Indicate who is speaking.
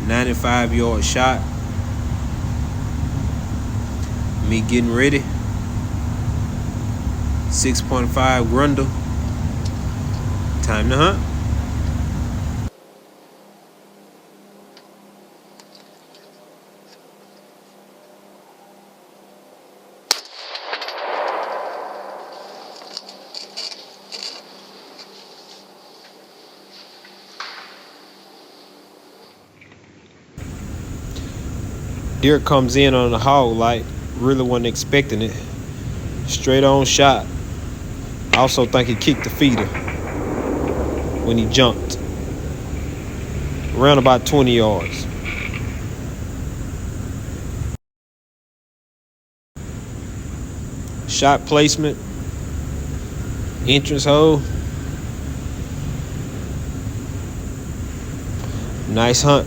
Speaker 1: 95-yard shot. Me getting ready. 6.5 grendel. Time to hunt. Deer comes in on the hog light. Really wasn't expecting it. Straight on shot. I also think he kicked the feeder when he jumped. Around about 20 yards. Shot placement. Entrance hole. Nice hunt.